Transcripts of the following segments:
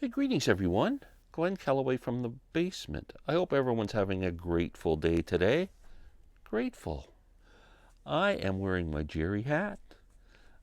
Hey, greetings everyone. Glenn Calloway from the basement. I hope everyone's having a grateful day today. Grateful. I am wearing my Jerry hat.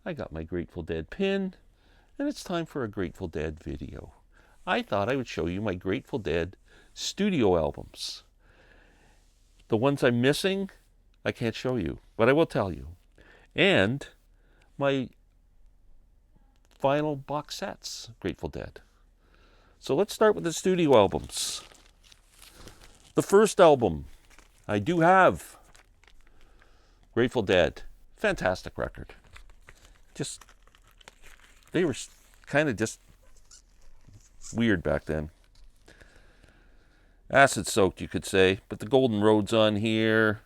I got my Grateful Dead pin, and it's time for a Grateful Dead video. I thought I would show you my Grateful Dead studio albums. The ones I'm missing, I can't show you, but I will tell you. And my vinyl box sets, Grateful Dead. So let's start with the studio albums. The first album, I do have Grateful Dead. Fantastic record. They were kind of just weird back then. Acid soaked, you could say. But the Golden Road's on here.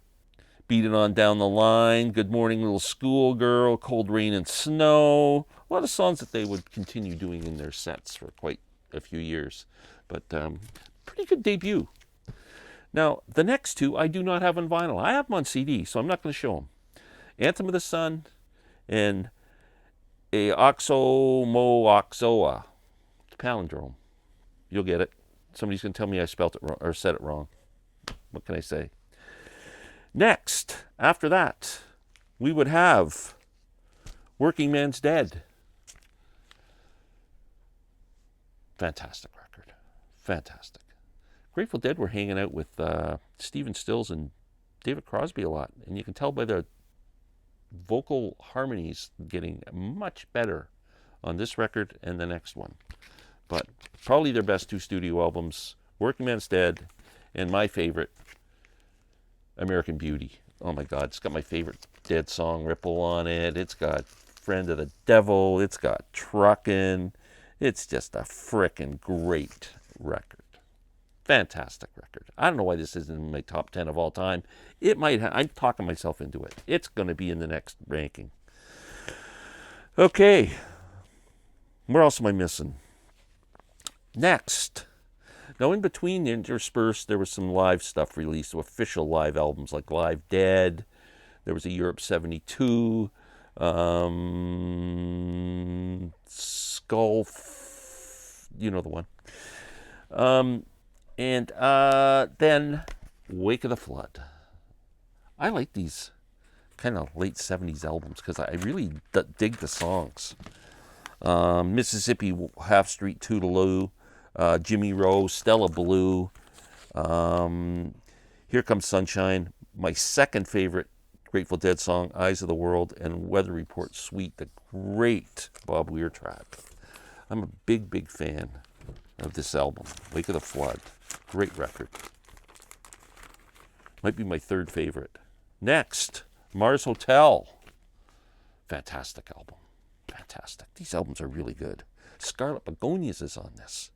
Beat It On Down the Line. Good Morning Little Schoolgirl. Cold Rain and Snow. A lot of songs that they would continue doing in their sets for quite a few years. But pretty good debut. Now, the next two I do not have on vinyl. I have them on CD, so I'm not going to show them. Anthem of the Sun and a Oxo Mo Oxoa. It's a palindrome. You'll get it. Somebody's going to tell me I spelt it wrong or said it wrong. What can I say? Next, after that, we would have Working Man's Dead. Fantastic record. Fantastic. Grateful Dead were hanging out with Stephen Stills and David Crosby a lot. And you can tell by the vocal harmonies getting much better on this record and the next one. But probably their best two studio albums, Working Man's Dead and my favorite, American Beauty. Oh my God, it's got my favorite Dead song, Ripple, on it. It's got Friend of the Devil. It's got Truckin'. It's just a frickin' great record. Fantastic record. I don't know why this isn't in my top 10 of all time. It might I'm talking myself into it. It's going to be in the next ranking. Okay. Where else am I missing? Next. Now, in between, interspersed, there was some live stuff released, official live albums like Live Dead. There was a Europe 72. Skull, you know the one. And then Wake of the Flood. I like these kind of late 70s albums because I really dig the songs. Mississippi Half Street Toodaloo, Jimmy Rose, Stella Blue, Here Comes Sunshine, my second favorite Grateful Dead song, Eyes of the World, and Weather Report Suite, the great Bob Weir track. I'm a big fan of this album, Wake of the Flood. Great record. Might be my third favorite. Next, Mars Hotel. Fantastic album. Fantastic. These albums are really good. Scarlet Begonias is on this.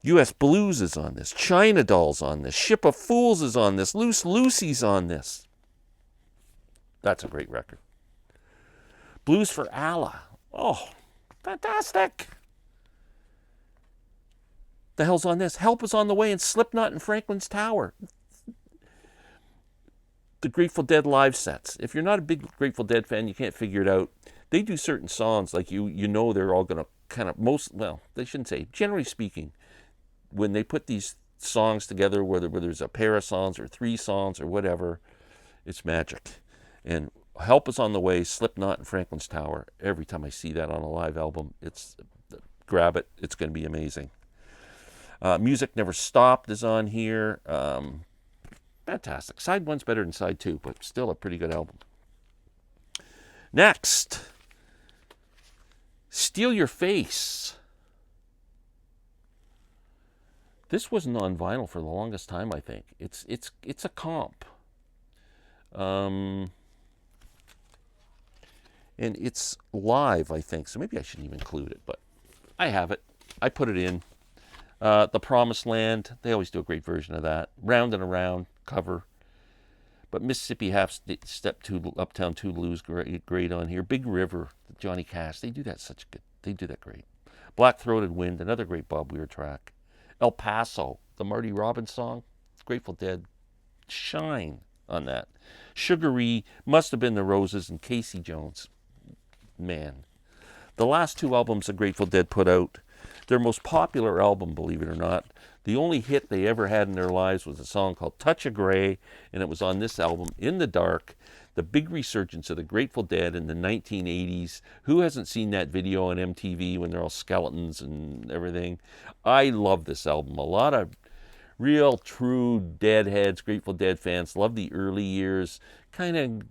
U.S. Blues is on this. China Doll's on this. Ship of Fools is on this. Loose Lucy's on this. That's a great record. Blues for Allah. Oh, fantastic. The hell's on this? Help Is on the Way and Slipknot in Franklin's Tower. The Grateful Dead live sets. If you're not a big Grateful Dead fan, you can't figure it out. They do certain songs like you know they're all going to kind of they shouldn't say, generally speaking, when they put these songs together, whether there's a pair of songs or three songs or whatever, it's magic. And Help Is on the Way, Slipknot in Franklin's Tower. Every time I see that on a live album, grab it. It's going to be amazing. Music Never Stopped is on here. Fantastic. Side 1's better than side 2, but still a pretty good album. Next, Steal Your Face. This wasn't on vinyl for the longest time, I think. It's a comp. And it's live, I think. So maybe I shouldn't even include it, but I have it. I put it in. The Promised Land, they always do a great version of that. Round and Around cover. But Mississippi Half Step Uptown Toodaloo's great on here. Big River, Johnny Cash, they do that great. Black Throated Wind, another great Bob Weir track. El Paso, the Marty Robbins song, Grateful Dead shine on that. Sugary, Must Have Been the Roses, and Casey Jones. Man. The last two albums the Grateful Dead put out, their most popular album, believe it or not. The only hit they ever had in their lives was a song called Touch of Grey, and it was on this album, In the Dark. The big resurgence of the Grateful Dead in the 1980s. Who hasn't seen that video on MTV when they're all skeletons and everything? I love this album. A lot of real, true Deadheads, Grateful Dead fans love the early years. Kind of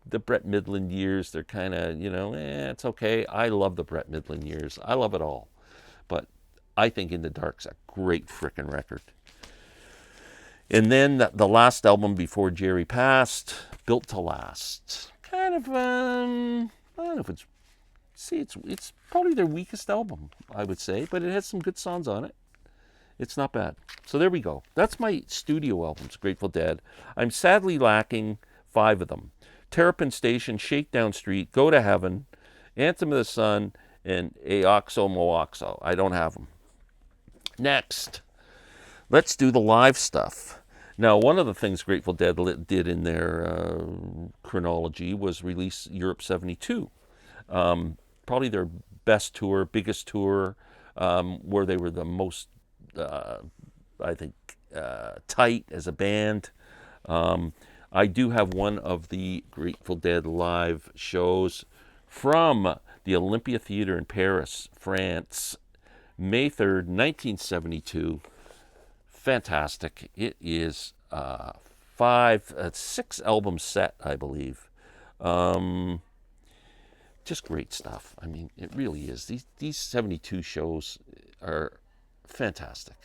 the Brett Midland years. They're kind of, it's okay. I love the Brett Midland years. I love it all. But I think In the Dark's a great frickin' record. And then the last album before Jerry passed, Built to Last. Kind of, I don't know if it's probably their weakest album, I would say, but it has some good songs on it. It's not bad. So there we go. That's my studio albums, Grateful Dead. I'm sadly lacking 5 of them. Terrapin Station, Shakedown Street, Go to Heaven, Anthem of the Sun, and Aoxo Moaxo. I don't have them. Next, let's do the live stuff. Now, one of the things Grateful Dead did in their chronology was release Europe 72. Probably their best tour, biggest tour, where they were the most, I think, tight as a band. I do have one of the Grateful Dead live shows from the Olympia Theatre in Paris, France, May 3rd, 1972. Fantastic. It is 6 album set, I believe. Just great stuff. I mean, it really is. These 72 shows are fantastic.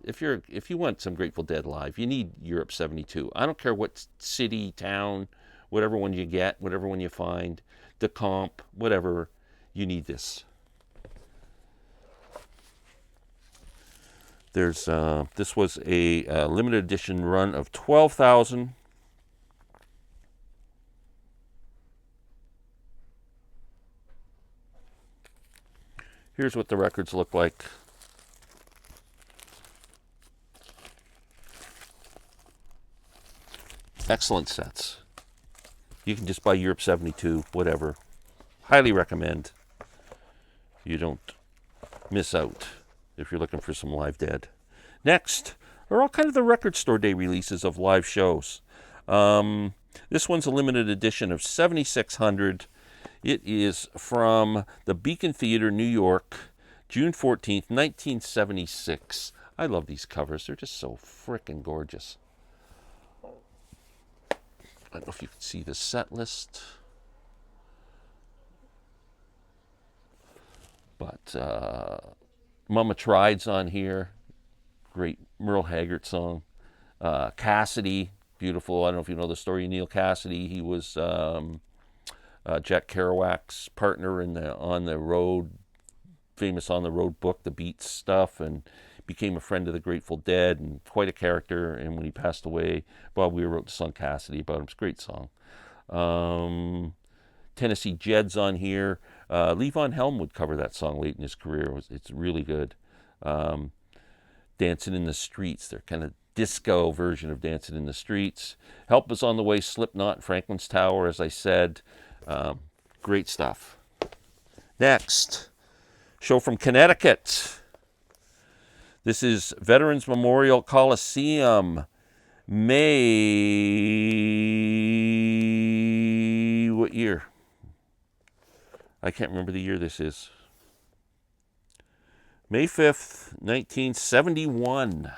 If you want some Grateful Dead live, you need Europe 72. I don't care what city, town, whatever one you get, whatever one you find, the comp, whatever, you need this. This was a limited edition run of 12,000. Here's what the records look like. Excellent sets. You can just buy Europe 72, whatever. Highly recommend. You don't miss out if you're looking for some live Dead. Next are all kind of the record store day releases of live shows. This one's a limited edition of 7,600. It is from the Beacon Theater, New York, June 14th, 1976. I love these covers. They're just so frickin' gorgeous. I don't know if you can see the set list. But Mama Tried's on here. Great Merle Haggard song. Cassidy, beautiful. I don't know if you know the story of Neil Cassidy. He was Jack Kerouac's partner in the On the Road, famous On the Road book, the Beats stuff, and became a friend of the Grateful Dead and quite a character. And when he passed away, Bob Weir wrote the song Cassidy about him. It's a great song. Tennessee Jed's on here. Levon Helm would cover that song late in his career. It's really good. Dancing in the Streets. They're kind of disco version of Dancing in the Streets. Help Is on the Way, Slipknot, Franklin's Tower, as I said. Great stuff. Next, show from Connecticut. This is Veterans Memorial Coliseum. May... what year? I can't remember the year this is. May 5th, 1971.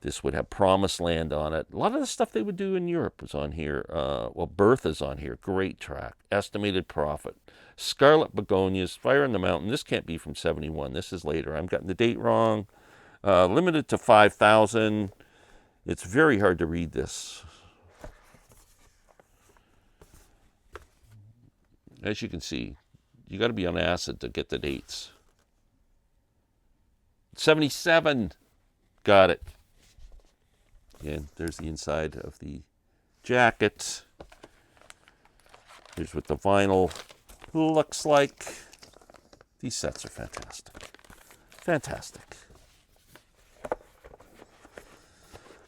This would have Promised Land on it. A lot of the stuff they would do in Europe was on here. Bertha's on here. Great track. Estimated Profit. Scarlet Begonias. Fire in the Mountain. This can't be from 71. This is later. I'm getting the date wrong. Limited to 5,000. It's very hard to read this. As you can see, you got to be on acid to get the dates. 77. Got it. Again, there's the inside of the jacket. Here's what the vinyl looks like. These sets are fantastic. Fantastic.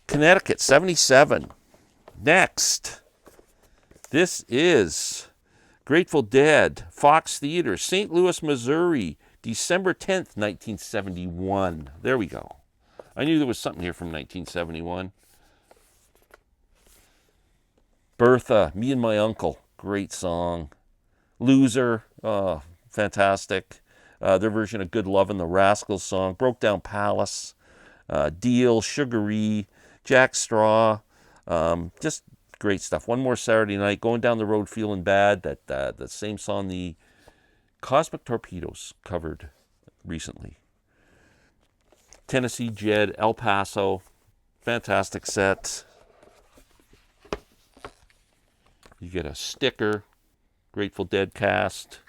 Connecticut, 77. Next. This is Grateful Dead, Fox Theater, St. Louis, Missouri, December 10th, 1971. There we go. I knew there was something here from 1971. Bertha, Me and My Uncle, great song. Loser, oh, fantastic. Their version of Good Lovin', the Rascals song. Broke Down Palace, Deal, Sugaree, Jack Straw, just great stuff. One More Saturday Night, Going Down the Road Feeling Bad, that same song the Cosmic Torpedoes covered recently. Tennessee Jed, El Paso, fantastic set. You get a sticker, Grateful Dead cast,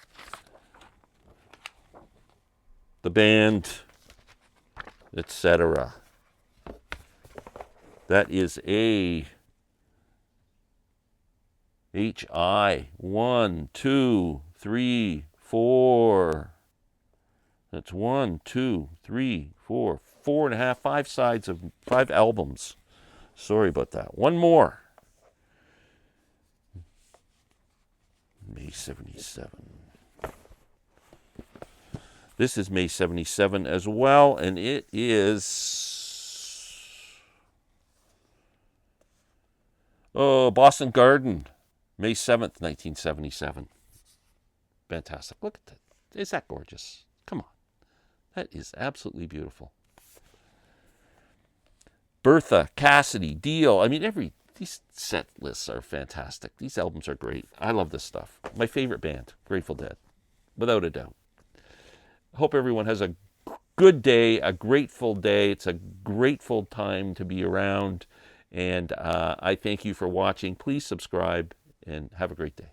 the band, etc. That is a HI 1, 2, 3, 4. That's 1, 2, 3, 4, 4.5, 5 sides of 5 albums. Sorry about that. One more. May 77. This is May 77 as well, and it is Boston Garden, May 7th, 1977. Fantastic. Look at that. Is that gorgeous? Come on. That is absolutely beautiful. Bertha, Cassidy, Deal. I mean, these set lists are fantastic. These albums are great. I love this stuff. My favorite band, Grateful Dead, without a doubt. I hope everyone has a good day, a grateful day. It's a grateful time to be around. And I thank you for watching. Please subscribe and have a great day.